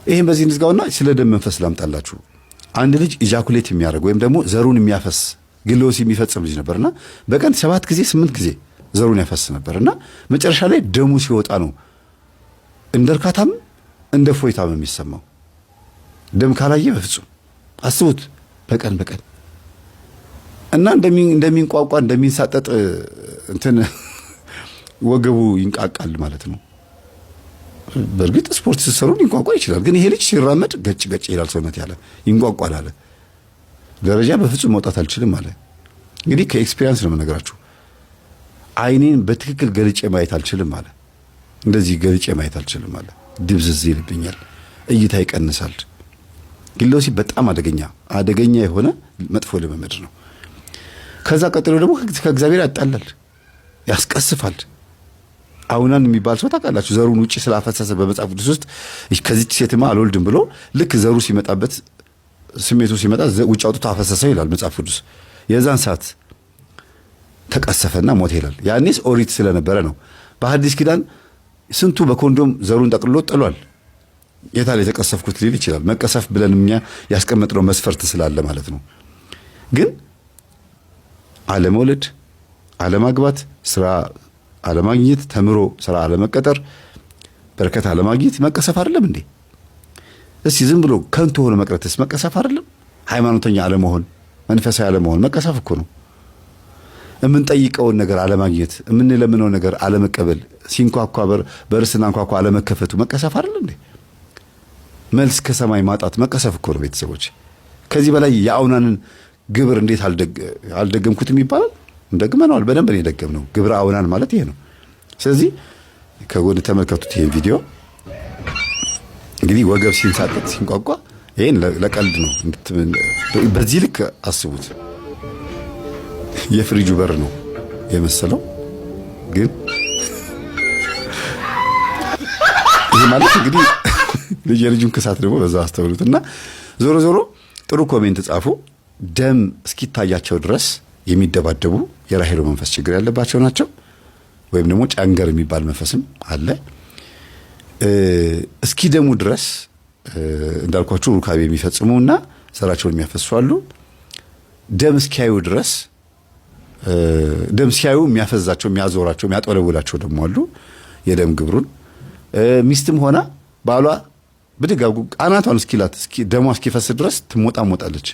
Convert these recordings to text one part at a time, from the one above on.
ይሄን በዚህ እንዝጋውና ስለ ደም መንፈስ ላምጣላችሁ። አንድ ልጅ ኢጃኩሌት የሚያደርግ ወይም ደግሞ ዘሩን የሚያፈስ ግሎሲ የሚፈጽም ልጅ ነበርና በቀን 7 ጊዜ 8 ጊዜ ዘሩን ያፈስ ነበርና መጨረሻ ላይ ደሙ ሲወጣ ነው እንደ እርካታም እንደ ፎይታም የሚሰማው። ደም ካላየ በፍጹም አስቡት፣ በቀን እና እንደሚንቋቋ እንደሚንሳጠጥ እንትን ወገቡ ይንቃቃል ማለት ነው። በእርግጥ ስፖርት ሲሰሩ ሊንቋቋ ይችላል፣ ግን ይሄ ልጅ ሲራመድ ገጭ ይላል ሰውነት ያለ ይንቋቋል አለ። ደረጃ በፍጹም መውጣት አልችልም አለ። እንግዲህ ከኤክስፒሪየንስ ነው የምነግራችሁ። አይኔን በትክክል ገልጬ ማየት አልችልም አለ። እንደዚህ ገልጬ ማየት አልችልም አለ። ድብዝዝ ይልብኛል፣ እይታ ይቀንሳል። ግሎሲ በጣም አደገኛ የሆነ መጥፎ ልምምድ ነው። ከዛ ቀጥሎ ደግሞ ከእግዚአብሔር ያጣላል፣ ያስቀስፋል። አውናን የሚባል ሰው ታውቃላችሁ፣ ዘሩን ውጪ ስላፈሰሰ በመጽሐፍ ቅዱስ ውስጥ ከዚች ሴትማ አልወልድም ብሎ ልክ ዘሩ ሲመጣበት ስሜቱ ሲመጣ ውጭ አውጥቶ አፈሰሰው ይላል መጽሐፍ ቅዱስ። የዛን ሰዓት ተቀሰፈና ሞተ ይላል። ያኔስ ኦሪት ስለነበረ ነው። በሐዲስ ኪዳን ስንቱ በኮንዶም ዘሩን ጠቅልሎ ጥሏል። የታለ የተቀሰፍኩት ሊል ይችላል። መቀሰፍ ብለን እኛ ያስቀመጥነው መስፈርት ስላለ ማለት ነው። ግን አለመውለድ፣ አለማግባት፣ ስራ አለማግኘት፣ ተምሮ ስራ አለመቀጠር፣ በረከት አለማግኘት መቀሰፍ አይደለም እንዴ? እስቲ ዝም ብሎ ከንቱ ሆኖ መቅረትስ መቀሰፍ አይደለም? ሃይማኖተኛ አለመሆን፣ መንፈሳዊ አለመሆን መቀሰፍ እኮ ነው። የምንጠይቀውን ነገር አለማግኘት፣ የምንለምነው ነገር አለመቀበል፣ ሲንኳኳ በርስና እንኳኳ አለመከፈቱ መቀሰፍ አይደለም እንዴ? መልስ ከሰማይ ማጣት መቀሰፍ እኮ ነው ቤተሰቦች። ከዚህ በላይ የአውናንን ግብር እንዴት አልደገምኩትም ይባላል? እንደግመነዋል። በደንብ ነው የደገምነው። ግብረ አውናን ማለት ይሄ ነው። ስለዚህ ከጎን ተመልከቱት ይሄን ቪዲዮ። እንግዲህ ወገብ ሲንሳጠጥ ሲንቋቋ ይሄን ለቀልድ ነው። በዚህ ልክ አስቡት። የፍሪጁ በር ነው የመሰለው፣ ግን ይሄ ማለት እንግዲህ የልጁን ክሳት ደግሞ በዛ አስተውሉትና ዞሮ ጥሩ ኮሜንት ጻፉ። ደም እስኪታያቸው ድረስ የሚደባደቡ የራሄሎ መንፈስ ችግር ያለባቸው ናቸው። ወይም ደግሞ ጫንገር የሚባል መንፈስም አለ። እስኪ ደሙ ድረስ እንዳልኳችሁ ሩካቤ የሚፈጽሙና ዘራቸውን የሚያፈሱ አሉ። ደም እስኪያዩ ድረስ ደም ሲያዩ የሚያፈዛቸው የሚያዞራቸው የሚያጠለውላቸው ደግሞ አሉ። የደም ግብሩን ሚስትም ሆና ባሏ ብድጋው አናቷን እስኪላት ደሟ እስኪፈስ ድረስ ትሞጣሞጣለች።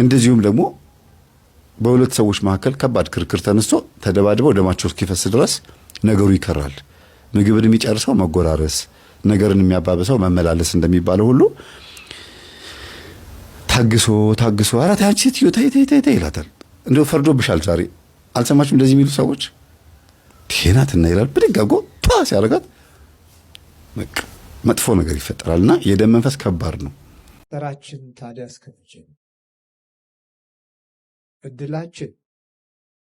እንደዚሁም ደግሞ በሁለት ሰዎች መካከል ከባድ ክርክር ተነስቶ ተደባድበው ደማቸው እስኪፈስ ድረስ ነገሩ ይከራል። ምግብን የሚጨርሰው መጎራረስ፣ ነገርን የሚያባብሰው መመላለስ እንደሚባለው ሁሉ ታግሶ አራት አንቺ ሴትዮ ተይ ይላታል። እንደው ፈርዶብሻል ዛሬ አልሰማችሁም? እንደዚህ የሚሉ ሰዎች ቴናትና ይላል ብድጋጎ ሲያረጋት መጥፎ ነገር ይፈጠራልና የደም መንፈስ ከባድ ነው። ተራችን ታዲያ እስከመቼ ነው? እድላችን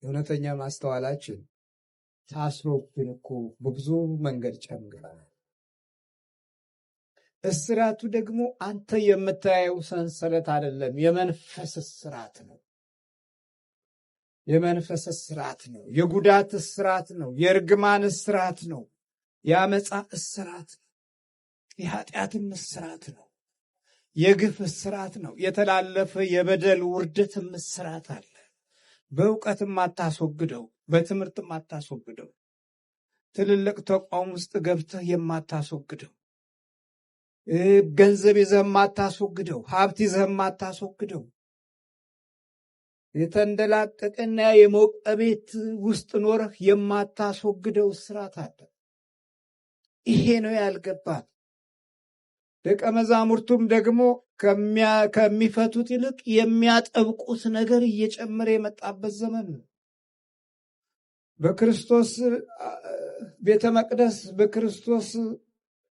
የእውነተኛ ማስተዋላችን ታስሮብን እኮ በብዙ መንገድ ጨምገናል። እስራቱ ደግሞ አንተ የምታየው ሰንሰለት አይደለም፣ የመንፈስ እስራት ነው። የመንፈስ እስራት ነው። የጉዳት እስራት ነው። የእርግማን እስራት ነው። የአመፃ እስራት ነው። የኃጢአትም እስራት ነው። የግፍ እስራት ነው። የተላለፈ የበደል ውርደትም እስራት አለ። በእውቀትም አታስወግደው፣ በትምህርትም አታስወግደው፣ ትልልቅ ተቋም ውስጥ ገብተህ የማታስወግደው፣ ገንዘብ ይዘህ የማታስወግደው፣ ሀብት ይዘህ የማታስወግደው፣ የተንደላቀቀና የሞቀ ቤት ውስጥ ኖረህ የማታስወግደው እስራት አለ። ይሄ ነው ያልገባን። ደቀ መዛሙርቱም ደግሞ ከሚፈቱት ይልቅ የሚያጠብቁት ነገር እየጨመረ የመጣበት ዘመን ነው። በክርስቶስ ቤተ መቅደስ፣ በክርስቶስ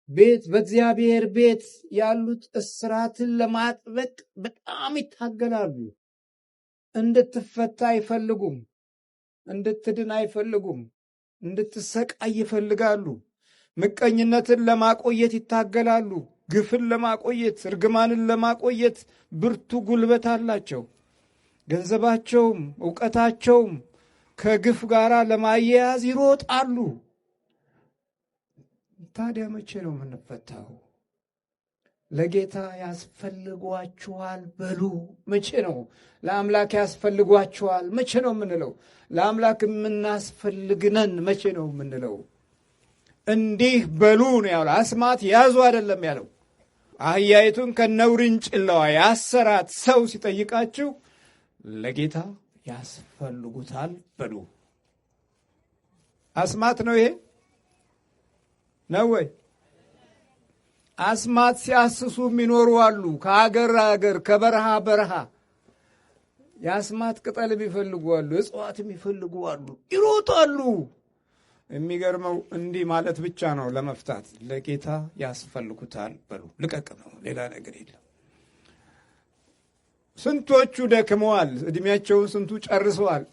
ቤት፣ በእግዚአብሔር ቤት ያሉት እስራትን ለማጥበቅ በጣም ይታገላሉ። እንድትፈታ አይፈልጉም። እንድትድን አይፈልጉም። እንድትሰቃይ ይፈልጋሉ። ምቀኝነትን ለማቆየት ይታገላሉ። ግፍን ለማቆየት፣ እርግማንን ለማቆየት ብርቱ ጉልበት አላቸው። ገንዘባቸውም ዕውቀታቸውም ከግፍ ጋር ለማያያዝ ይሮጣሉ። ታዲያ መቼ ነው የምንፈታው? ለጌታ ያስፈልጓችኋል በሉ። መቼ ነው ለአምላክ ያስፈልጓችኋል? መቼ ነው የምንለው? ለአምላክ የምናስፈልግነን መቼ ነው የምንለው? እንዲህ በሉ ነው ያለው። አስማት ያዙ አይደለም ያለው። አህያይቱን ከነውርንጭላዋ ያሰራት ሰው ሲጠይቃችሁ ለጌታ ያስፈልጉታል በሉ። አስማት ነው ይሄ ነው ወይ? አስማት ሲያስሱ የሚኖሩ አሉ። ከሀገር ሀገር፣ ከበረሃ በረሃ የአስማት ቅጠል የሚፈልጉ አሉ። እጽዋት የሚፈልጉ አሉ። ይሮጣሉ። የሚገርመው እንዲህ ማለት ብቻ ነው ለመፍታት። ለጌታ ያስፈልጉታል በሉ። ልቀቅ ነው፣ ሌላ ነገር የለም። ስንቶቹ ደክመዋል፣ እድሜያቸውን ስንቱ ጨርሰዋል።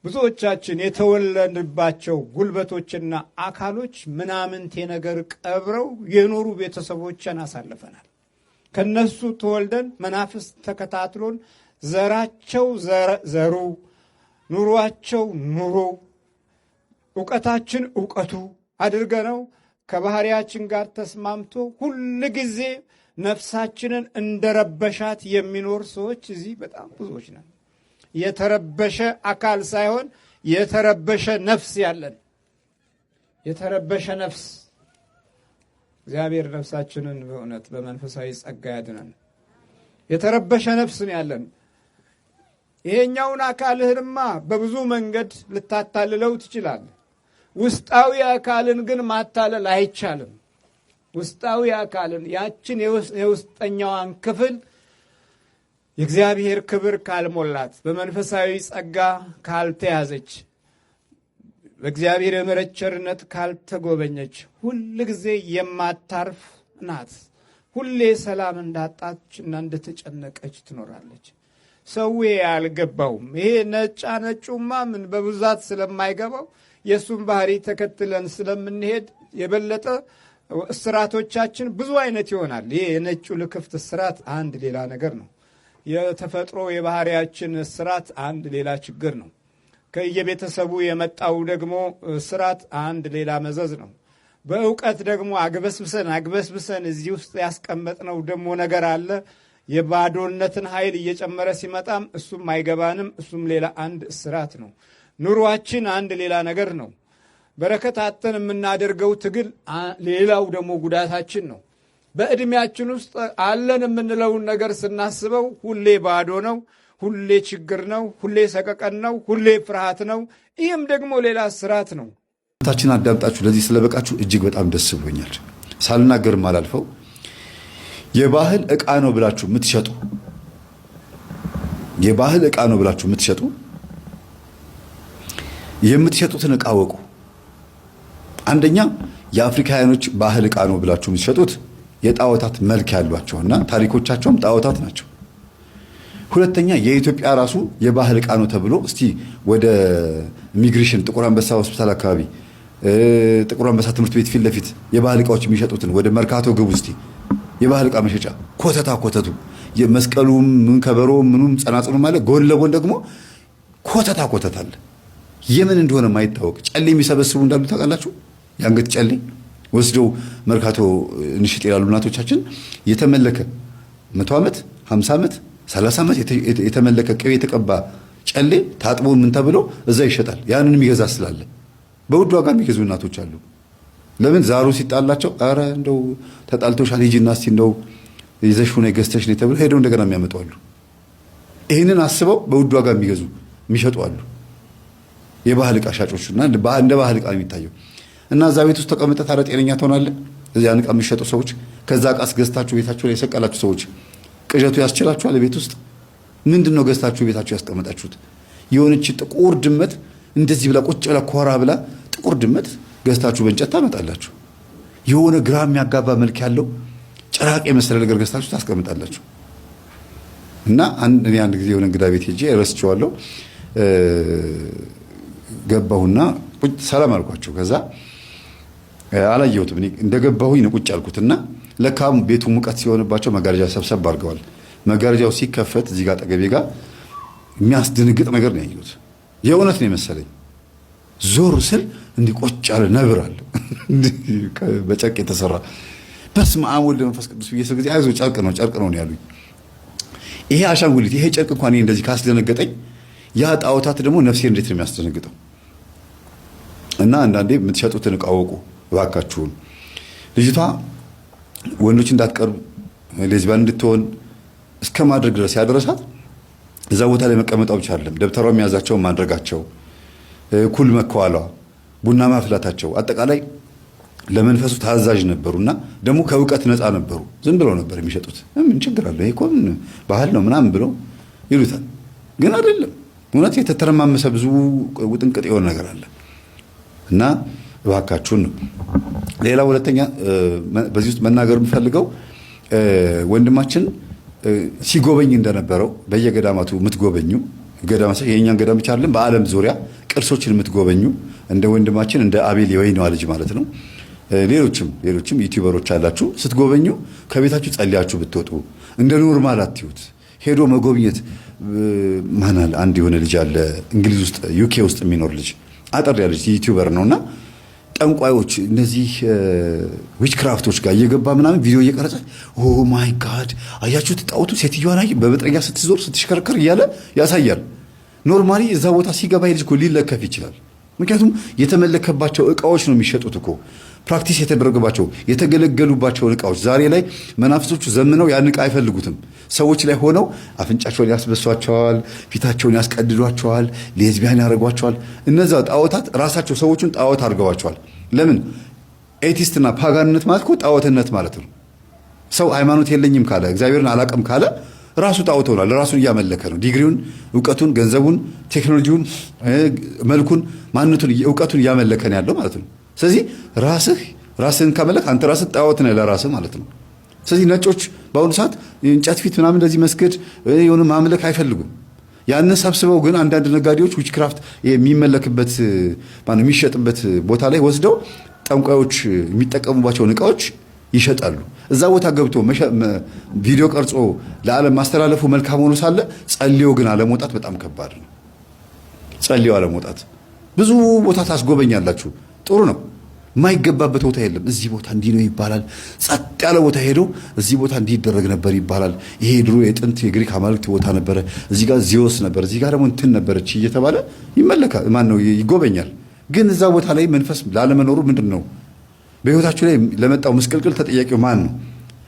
ብዙዎቻችን የተወለድባቸው ጉልበቶችና አካሎች ምናምንቴ ነገር ቀብረው የኖሩ ቤተሰቦችን አሳልፈናል። ከነሱ ተወልደን መናፍስት ተከታትሎን ዘራቸው ዘሩ፣ ኑሯቸው ኑሮ፣ ዕውቀታችን ዕውቀቱ አድርገነው ከባህሪያችን ጋር ተስማምቶ ሁል ጊዜ ነፍሳችንን እንደረበሻት የሚኖር ሰዎች እዚህ በጣም ብዙዎች ነን። የተረበሸ አካል ሳይሆን የተረበሸ ነፍስ ያለን፣ የተረበሸ ነፍስ። እግዚአብሔር ነፍሳችንን በእውነት በመንፈሳዊ ጸጋ ያድነን። የተረበሸ ነፍስ ነው ያለን። ይሄኛውን አካልህንማ በብዙ መንገድ ልታታልለው ትችላለህ። ውስጣዊ አካልን ግን ማታለል አይቻልም። ውስጣዊ አካልን ያችን የውስጠኛዋን ክፍል የእግዚአብሔር ክብር ካልሞላት፣ በመንፈሳዊ ጸጋ ካልተያዘች፣ በእግዚአብሔር የምሕረት ቸርነት ካልተጎበኘች ሁል ጊዜ የማታርፍ ናት። ሁሌ ሰላም እንዳጣችና እንደተጨነቀች ትኖራለች። ሰው አልገባውም። ይሄ ነጫ ነጩማ ምን በብዛት ስለማይገባው የእሱን ባህሪ ተከትለን ስለምንሄድ የበለጠ እስራቶቻችን ብዙ አይነት ይሆናል። ይሄ የነጩ ልክፍት እስራት አንድ ሌላ ነገር ነው። የተፈጥሮ የባህሪያችን እስራት አንድ ሌላ ችግር ነው። ከየቤተሰቡ የመጣው ደግሞ እስራት አንድ ሌላ መዘዝ ነው። በእውቀት ደግሞ አግበስብሰን እዚህ ውስጥ ያስቀመጥነው ደግሞ ነገር አለ። የባዶነትን ኃይል እየጨመረ ሲመጣም እሱም አይገባንም። እሱም ሌላ አንድ እስራት ነው። ኑሯችን አንድ ሌላ ነገር ነው። በረከት አጥተን የምናደርገው ትግል ሌላው ደግሞ ጉዳታችን ነው። በዕድሜያችን ውስጥ አለን የምንለውን ነገር ስናስበው ሁሌ ባዶ ነው፣ ሁሌ ችግር ነው፣ ሁሌ ሰቀቀን ነው፣ ሁሌ ፍርሃት ነው። ይህም ደግሞ ሌላ እስራት ነው። ታችን አዳምጣችሁ ለዚህ ስለበቃችሁ እጅግ በጣም ደስ ብሎኛል። ሳልናገርም አላልፈው። የባህል ዕቃ ነው ብላችሁ የምትሸጡ የምትሸጡትን ዕቃ ወቁ። አንደኛ የአፍሪካውያኖች ባህል ዕቃ ነው ብላችሁ የምትሸጡት የጣዖታት መልክ ያሏቸውና ታሪኮቻቸውም ጣዖታት ናቸው። ሁለተኛ የኢትዮጵያ ራሱ የባህል ዕቃ ነው ተብሎ እስቲ ወደ ኢሚግሬሽን ጥቁር አንበሳ ሆስፒታል አካባቢ፣ ጥቁር አንበሳ ትምህርት ቤት ፊት ለፊት የባህል ዕቃዎች የሚሸጡትን ወደ መርካቶ ግቡ እስቲ። የባህል ዕቃ መሸጫ ኮተቱ የመስቀሉም ምን ከበሮ ምኑም ጸናጽኑ ማለት ጎን ለጎን ደግሞ ኮተት አለ። የምን እንደሆነ ማይታወቅ ጨሌ የሚሰበስቡ እንዳሉ ታውቃላችሁ። የአንገት ጨሌ ወስደው መርካቶ እንሽጥ ይላሉ እናቶቻችን። የተመለከ 100 ዓመት 50 ዓመት 30 ዓመት የተመለከ ቅቤ የተቀባ ጨሌ ታጥቦ ምን ተብሎ እዛ ይሸጣል። ያንን የሚገዛ ስላለ በውድ ዋጋ የሚገዙ እናቶች አሉ። ለምን ዛሩ ሲጣላቸው አረ እንደው ተጣልቶሻል ሂጂና እስቲ እንደው ይዘሽው ነው ገዝተሽ ነው ተብሎ ሄደው እንደገና የሚያመጡ አሉ። ይህንን አስበው በውድ ዋጋ የሚሸጡ አሉ። የባህል ዕቃ ሻጮችና እንደ ባህል ዕቃ የሚታየው እና እዛ ቤት ውስጥ ተቀምጠህ ታዲያ ጤነኛ ትሆናለህ? እዚያን ዕቃ የሚሸጡ ሰዎች ከዛ ዕቃ ገዝታችሁ ቤታችሁ ላይ የሰቀላችሁ ሰዎች ቅዠቱ ያስችላችኋል? ቤት ውስጥ ምንድን ነው ገዝታችሁ ቤታችሁ ያስቀመጣችሁት? የሆነች ጥቁር ድመት እንደዚህ ብላ ቁጭ ብላ ኮራ ብላ ጥቁር ድመት ገዝታችሁ በእንጨት ታመጣላችሁ። የሆነ ግራ የሚያጋባ መልክ ያለው ጭራቅ የመሰለ ነገር ገዝታችሁ ታስቀምጣላችሁ። እና እኔ አንድ ጊዜ የሆነ እንግዳ ቤት ሄጄ ረስቼዋለሁ። ገባሁና ቁጭ ሰላም አልኳቸው። ከዛ አላየሁትም። እኔ እንደገባሁኝ ነው ቁጭ አልኩትና ለካም ቤቱ ሙቀት ሲሆንባቸው መጋረጃ ሰብሰብ አድርገዋል። መጋረጃው ሲከፈት እዚህ ጋር ጠገቤ ጋር የሚያስደነግጥ ነገር ነው ያየሁት። የእውነት ነው የመሰለኝ። ዞር ስል እንዲህ ቆጭ ያለ ነብር አለ በጨርቅ የተሰራ በስመ አብ ወልድ መንፈስ ቅዱስ ብዬ ስል ጊዜ አይዞህ ጨርቅ ነው ያሉኝ። ይሄ አሻንጉሊት ይሄ ጨርቅ እንኳን እንደዚህ ካስደነገጠኝ ያ ጣዖታት ደግሞ ነፍሴን እንዴት ነው የሚያስደነግጠው? እና አንዳንዴ የምትሸጡትን ዕቃ አውቁ እባካችሁን። ልጅቷ ወንዶች እንዳትቀርብ ሌዝቢያን እንድትሆን እስከ ማድረግ ድረስ ያደረሳት እዛ ቦታ ላይ መቀመጣው ብቻ አይደለም፣ ደብተሯ የሚያዛቸው ማድረጋቸው፣ ኩል መከዋሏ፣ ቡና ማፍላታቸው፣ አጠቃላይ ለመንፈሱ ታዛዥ ነበሩና ደግሞ ከእውቀት ነፃ ነበሩ። ዝም ብለው ነበር የሚሸጡት። ምን ችግር አለ? ይሄ እኮ ባህል ነው ምናምን ብለው ይሉታል። ግን አይደለም። እውነት የተተረማመሰ ብዙ ውጥንቅጥ የሆነ ነገር አለ እና እባካችሁን ነው። ሌላ ሁለተኛ በዚህ ውስጥ መናገር የምፈልገው ወንድማችን ሲጎበኝ እንደነበረው በየገዳማቱ የምትጎበኙ ገዳማ የእኛን ገዳም ብቻ አይደለም በዓለም ዙሪያ ቅርሶችን የምትጎበኙ እንደ ወንድማችን እንደ አቤል የወይናዋ ልጅ ማለት ነው። ሌሎችም ዩቲዩበሮች አላችሁ። ስትጎበኙ ከቤታችሁ ጸልያችሁ ብትወጡ እንደ ኖርማል አትዩት። ሄዶ መጎብኘት ማናል አንድ የሆነ ልጅ አለ እንግሊዝ ውስጥ ዩኬ ውስጥ የሚኖር ልጅ አጠር ያለ ልጅ ዩቲዩበር ነውና ጠንቋዮች እነዚህ ዊች ክራፍቶች ጋር እየገባ ምናምን ቪዲዮ እየቀረጸ ኦ ማይ ጋድ አያችሁት ጣዖቱ ሴትዮዋን አይ በመጥረጊያ ስትዞር ስትሽከረከር እያለ ያሳያል። ኖርማሊ እዛ ቦታ ሲገባ ልጅ እኮ ሊለከፍ ይችላል። ምክንያቱም የተመለከባቸው እቃዎች ነው የሚሸጡት እኮ ፕራክቲስ የተደረገባቸው የተገለገሉባቸውን እቃዎች። ዛሬ ላይ መናፍሶቹ ዘምነው ያን እቃ አይፈልጉትም። ሰዎች ላይ ሆነው አፍንጫቸውን ያስበሷቸዋል፣ ፊታቸውን ያስቀድዷቸዋል፣ ሌዝቢያን ያደርጓቸዋል። እነዛ ጣዖታት ራሳቸው ሰዎቹን ጣዖት አድርገዋቸዋል። ለምን? ኤቲስትና ፓጋንነት ማለት እኮ ጣዖትነት ማለት ነው። ሰው ሃይማኖት የለኝም ካለ እግዚአብሔርን አላቅም ካለ ራሱ ጣዖት ሆኗል። ራሱን እያመለከ ነው። ዲግሪውን፣ እውቀቱን፣ ገንዘቡን፣ ቴክኖሎጂውን፣ መልኩን፣ ማንነቱን፣ እውቀቱን እያመለከ ነው ያለው ማለት ነው። ስለዚህ ራስህን ከመለክ አንተ ራስህ ጣዖት ነህ ለራስህ ማለት ነው። ስለዚህ ነጮች በአሁኑ ሰዓት እንጨት ፊት ምናምን እንደዚህ መስገድ የሆነ ማምለክ አይፈልጉም። ያንን ሰብስበው ግን አንዳንድ ነጋዴዎች ዊች ክራፍት የሚመለክበት የሚሸጥበት ቦታ ላይ ወስደው ጠንቋዮች የሚጠቀሙባቸውን እቃዎች ይሸጣሉ። እዛ ቦታ ገብቶ ቪዲዮ ቀርጾ ለዓለም ማስተላለፉ መልካም ሆኖ ሳለ ጸልዮ ግን አለመውጣት በጣም ከባድ ነው። ጸልዮ አለመውጣት ብዙ ቦታ ታስጎበኛላችሁ፣ ጥሩ ነው። የማይገባበት ቦታ የለም። እዚህ ቦታ እንዲህ ነው ይባላል። ጸጥ ያለ ቦታ ሄዶ እዚህ ቦታ እንዲህ ይደረግ ነበር ይባላል። ይሄ ድሮ የጥንት የግሪክ አማልክት ቦታ ነበረ፣ እዚህ ጋር ዚዮስ ነበር፣ እዚህ ጋር ደግሞ እንትን ነበረች እየተባለ ይመለካል። ማን ነው ይጎበኛል። ግን እዛ ቦታ ላይ መንፈስ ላለመኖሩ ምንድን ነው በህይወታችሁ ላይ ለመጣው ምስቅልቅል ተጠያቂው ማን ነው?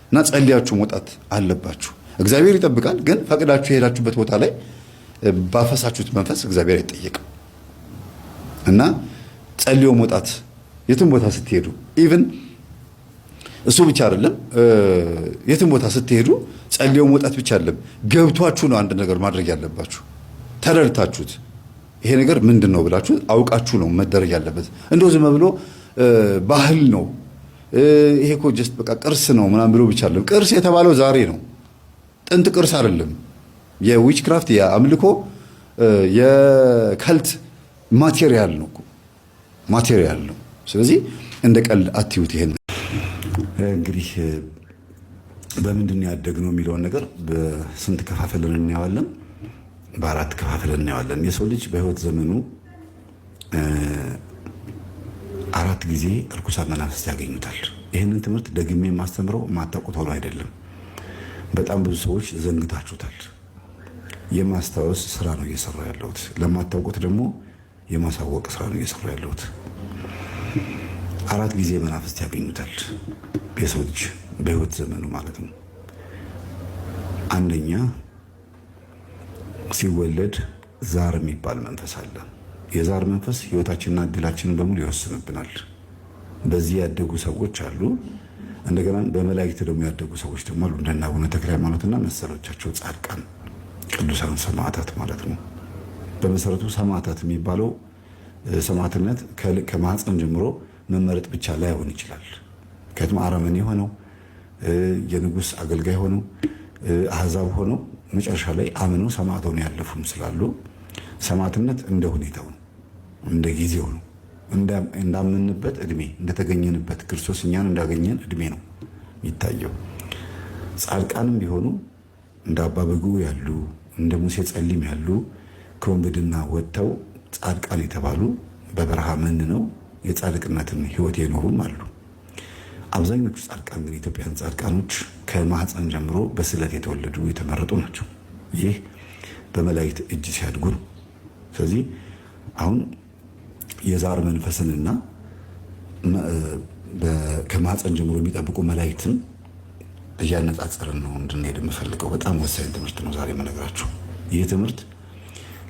እና ጸልያችሁ መውጣት አለባችሁ። እግዚአብሔር ይጠብቃል። ግን ፈቅዳችሁ የሄዳችሁበት ቦታ ላይ ባፈሳችሁት መንፈስ እግዚአብሔር አይጠየቅም። እና ጸልዮ መውጣት የትም ቦታ ስትሄዱ ኢቭን እሱ ብቻ አይደለም፣ የትም ቦታ ስትሄዱ ጸልዮ መውጣት ብቻ አይደለም፣ ገብቷችሁ ነው አንድ ነገር ማድረግ ያለባችሁ። ተረድታችሁት ይሄ ነገር ምንድን ነው ብላችሁ አውቃችሁ ነው መደረግ ያለበት። እንደው ዝም ብሎ ባህል ነው ይሄ እኮ ጀስት በቃ ቅርስ ነው ምናምን ብሎ ብቻ አይደለም። ቅርስ የተባለው ዛሬ ነው፣ ጥንት ቅርስ አይደለም። የዊች ክራፍት የአምልኮ የከልት ማቴሪያል ነው ማቴሪያል ነው። ስለዚህ እንደ ቀልድ አትዩት። ይሄን እንግዲህ በምንድን ነው ያደግነው የሚለውን ነገር በስንት ከፋፍለን እናየዋለን? በአራት ከፋፍለን እናየዋለን። የሰው ልጅ በህይወት ዘመኑ 4 ጊዜ እርኩሳን መናፍስት ያገኙታል። ይህንን ትምህርት ደግሜ የማስተምረው የማታውቁት ሆኖ አይደለም። በጣም ብዙ ሰዎች ዘንግታችሁታል። የማስታወስ ስራ ነው እየሰራ ያለሁት። ለማታውቁት ደግሞ የማሳወቅ ስራ ነው እየሰራ ያለሁት። 4 ጊዜ መናፍስት ያገኙታል የሰው ልጅ በህይወት ዘመኑ ማለት ነው። አንደኛ ሲወለድ ዛር የሚባል መንፈስ አለ። የዛር መንፈስ ህይወታችንና እድላችንን በሙሉ ይወስንብናል። በዚህ ያደጉ ሰዎች አሉ። እንደገና በመላእክት ደግሞ ያደጉ ሰዎች ደግሞ አሉ። እንደነ አቡነ ተክለ ሃይማኖትና መሰሎቻቸው ጻድቃን፣ ቅዱሳን ሰማዕታት ማለት ነው። በመሰረቱ ሰማዕታት የሚባለው ሰማዕትነት ከማህፀን ጀምሮ መመረጥ ብቻ ላይሆን ይችላል። ምክንያቱም አረመኔ ሆነው የንጉስ አገልጋይ ሆነው አህዛብ ሆነው መጨረሻ ላይ አምነው ሰማዕት ሆነው ያለፉም ስላሉ ሰማዕትነት እንደ ሁኔታው ነው፣ እንደ ጊዜው ነው። እንዳመንበት እድሜ፣ እንደተገኘንበት ክርስቶስ እኛን እንዳገኘን እድሜ ነው የሚታየው። ጻድቃንም ቢሆኑ እንደ አባ በጉ ያሉ እንደ ሙሴ ጸሊም ያሉ ከወንብድና ወጥተው ጻድቃን የተባሉ በበረሃ መንነው የጻድቅነትን ህይወት የኖሩም አሉ። አብዛኞቹ ጻድቃን ግን ኢትዮጵያን ጻድቃኖች ከማህፀን ጀምሮ በስለት የተወለዱ የተመረጡ ናቸው። ይህ በመላእክት እጅ ሲያድጉ ነው። ስለዚህ አሁን የዛር መንፈስንና ከማህፀን ጀምሮ የሚጠብቁ መላእክትን እያነጻጸርን ነው እንድንሄድ የምፈልገው። በጣም ወሳኝ ትምህርት ነው ዛሬ የምነግራችሁ። ይህ ትምህርት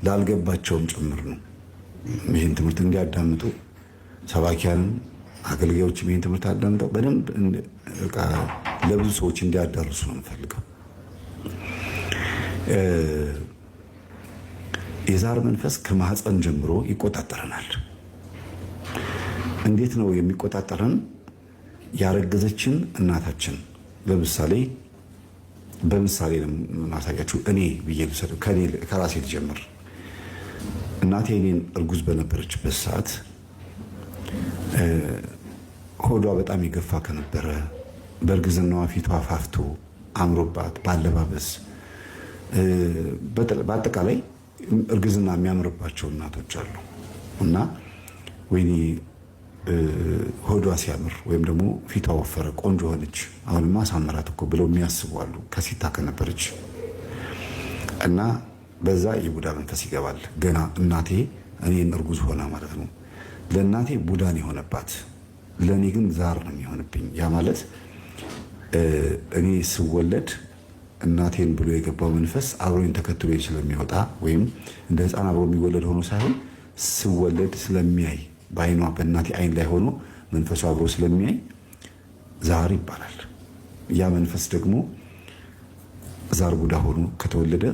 ላልገባቸውም ጭምር ነው። ይህን ትምህርት እንዲያዳምጡ ሰባኪያንም አገልጋዮችም ይህን ትምህርት አዳምጠው በደንብ ለብዙ ሰዎች እንዲያዳርሱ ነው የምፈልገው። የዛር መንፈስ ከማህፀን ጀምሮ ይቆጣጠረናል። እንዴት ነው የሚቆጣጠረን? ያረገዘችን እናታችን በምሳሌ ማሳያችሁ እኔ ብዬ ልሰደው ከራሴ ልጀምር። እናቴ እኔን እርጉዝ በነበረችበት ሰዓት ሆዷ በጣም የገፋ ከነበረ በእርግዝናዋ ፊቷ ፋፍቶ አምሮባት ባለባበስ በአጠቃላይ እርግዝና የሚያምርባቸው እናቶች አሉ እና ወይኔ ሆዷ ሲያምር ወይም ደግሞ ፊቷ ወፈረ ቆንጆ ሆነች አሁንማ ሳመራት እኮ ብለው የሚያስቡ አሉ። ከሲታ ከነበረች እና በዛ የቡዳ መንፈስ ይገባል። ገና እናቴ እኔን እርጉዝ ሆና ማለት ነው። ለእናቴ ቡዳን የሆነባት ለእኔ ግን ዛር ነው የሚሆንብኝ። ያ ማለት እኔ ስወለድ እናቴን ብሎ የገባው መንፈስ አብሮኝ ተከትሎ ስለሚወጣ ወይም እንደ ሕፃን አብሮ የሚወለድ ሆኖ ሳይሆን ስወለድ ስለሚያይ በአይኗ በእናቴ አይን ላይ ሆኖ መንፈሱ አብሮ ስለሚያይ ዛር ይባላል። ያ መንፈስ ደግሞ ዛር ቡዳ ሆኖ ከተወለደ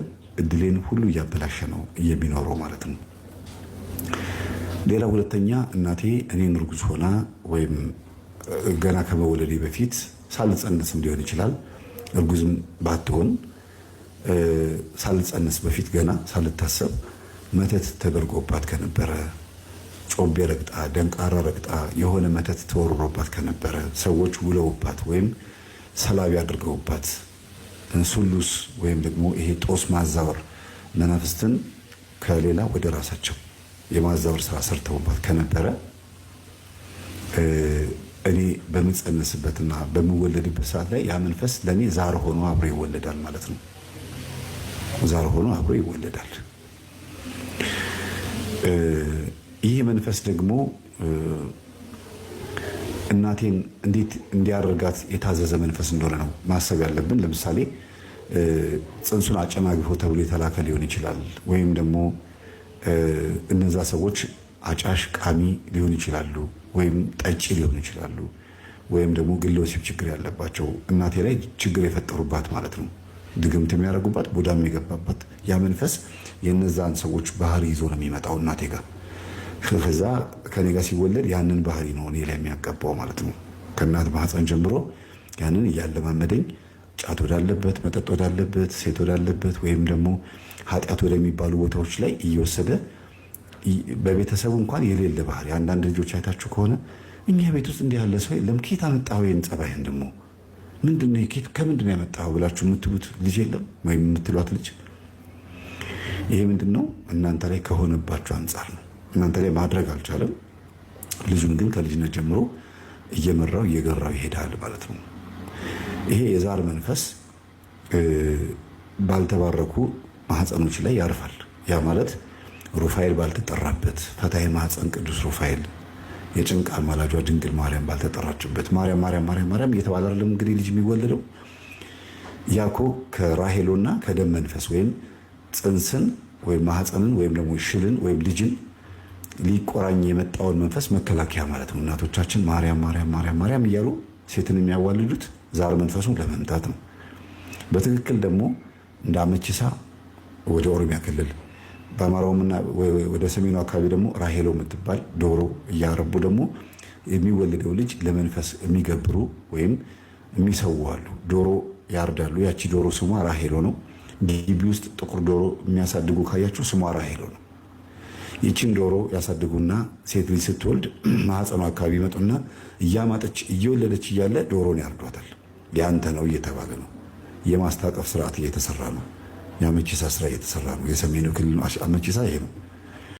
እድሌን ሁሉ እያበላሸ ነው የሚኖረው ማለት ነው። ሌላ ሁለተኛ እናቴ እኔን እርጉዝ ሆና ወይም ገና ከመወለዴ በፊት ሳልጸነስም ሊሆን ይችላል። እርጉዝም ባትሆን ሳልጸነስ በፊት ገና ሳልታሰብ መተት ተደርጎባት ከነበረ፣ ጮቤ ረግጣ፣ ደንቃራ ረግጣ የሆነ መተት ተወርሮባት ከነበረ፣ ሰዎች ውለውባት ወይም ሰላቢ አድርገውባት ሱሉስ ወይም ደግሞ ይሄ ጦስ ማዛወር መናፍስትን ከሌላ ወደ ራሳቸው የማዛወር ስራ ሰርተውባት ከነበረ እኔ በምጸነስበትና በምወለድበት ሰዓት ላይ ያ መንፈስ ለእኔ ዛር ሆኖ አብሮ ይወለዳል ማለት ነው። ዛር ሆኖ አብሮ ይወለዳል። ይህ መንፈስ ደግሞ እናቴን እንዴት እንዲያደርጋት የታዘዘ መንፈስ እንደሆነ ነው ማሰብ ያለብን። ለምሳሌ ጽንሱን አጨናግፎ ተብሎ የተላከ ሊሆን ይችላል። ወይም ደግሞ እነዛ ሰዎች አጫሽ ቃሚ ሊሆን ይችላሉ፣ ወይም ጠጪ ሊሆን ይችላሉ፣ ወይም ደግሞ ግለ ወሲብ ችግር ያለባቸው እናቴ ላይ ችግር የፈጠሩባት ማለት ነው። ድግምት የሚያደርጉባት፣ ቡዳም የገባባት ያ መንፈስ የነዛን ሰዎች ባህሪ ይዞ ነው የሚመጣው እናቴ ጋር። ከዛ ከኔ ጋር ሲወለድ ያንን ባህሪ ነው እኔ ላይ የሚያቀባው ማለት ነው። ከእናት ማህፀን ጀምሮ ያንን እያለማመደኝ ጫት ወዳለበት፣ መጠጥ ወዳለበት፣ ሴት ወዳለበት ወይም ደግሞ ኃጢአት ወደሚባሉ ቦታዎች ላይ እየወሰደ በቤተሰቡ እንኳን የሌለ ባህሪ። አንዳንድ ልጆች አይታችሁ ከሆነ እኛ ቤት ውስጥ እንዲህ ያለ ሰው የለም፣ ኬት አመጣኸው ይሄን ጸባይህን ደግሞ ምንድነው ከምንድን ነው ያመጣኸው ብላችሁ የምትሉት ልጅ የለም ወይም የምትሏት ልጅ። ይሄ ምንድነው? እናንተ ላይ ከሆነባችሁ አንጻር ነው። እናንተ ላይ ማድረግ አልቻለም። ልጁን ግን ከልጅነት ጀምሮ እየመራው እየገራው ይሄዳል ማለት ነው። ይሄ የዛር መንፈስ ባልተባረኩ ማህፀኖች ላይ ያርፋል። ያ ማለት ሩፋኤል ባልተጠራበት፣ ፈታሄ ማህፀን ቅዱስ ሩፋኤል፣ የጭንቅ አማላጇ ድንግል ማርያም ባልተጠራችበት፣ ማርያም ማርያም ማርያም ማርያም እየተባለ አይደለም እንግዲህ ልጅ የሚወለደው። ያኮ ከራሄሎና ከደም መንፈስ ወይም ጽንስን ወይም ማህፀንን ወይም ደግሞ ሽልን ወይም ልጅን ሊቆራኝ የመጣውን መንፈስ መከላከያ ማለት ነው። እናቶቻችን ማርያም ማርያም ማርያም ማርያም እያሉ ሴትን የሚያዋልዱት ዛር መንፈሱን ለመምታት ነው። በትክክል ደግሞ እንደ አመቺሳ ወደ ኦሮሚያ ክልል በአማራውምና ወደ ሰሜኑ አካባቢ ደግሞ ራሄሎ የምትባል ዶሮ እያረቡ ደግሞ የሚወለደው ልጅ ለመንፈስ የሚገብሩ ወይም የሚሰዉ አሉ። ዶሮ ያርዳሉ። ያቺ ዶሮ ስሟ ራሄሎ ነው። ግቢ ውስጥ ጥቁር ዶሮ የሚያሳድጉ ካያችሁ ስሟ ራሄሎ ነው። ይቺን ዶሮ ያሳድጉና ሴት ልጅ ስትወልድ ማህፀኗ አካባቢ ይመጡና እያማጠች እየወለደች እያለ ዶሮን ያርዷታል። ያንተ ነው እየተባለ ነው። የማስታቀፍ ስርዓት እየተሰራ ነው። የአመቺሳ ስራ እየተሰራ ነው። የሰሜኑ ክልል አመቺሳ ይሄ ነው።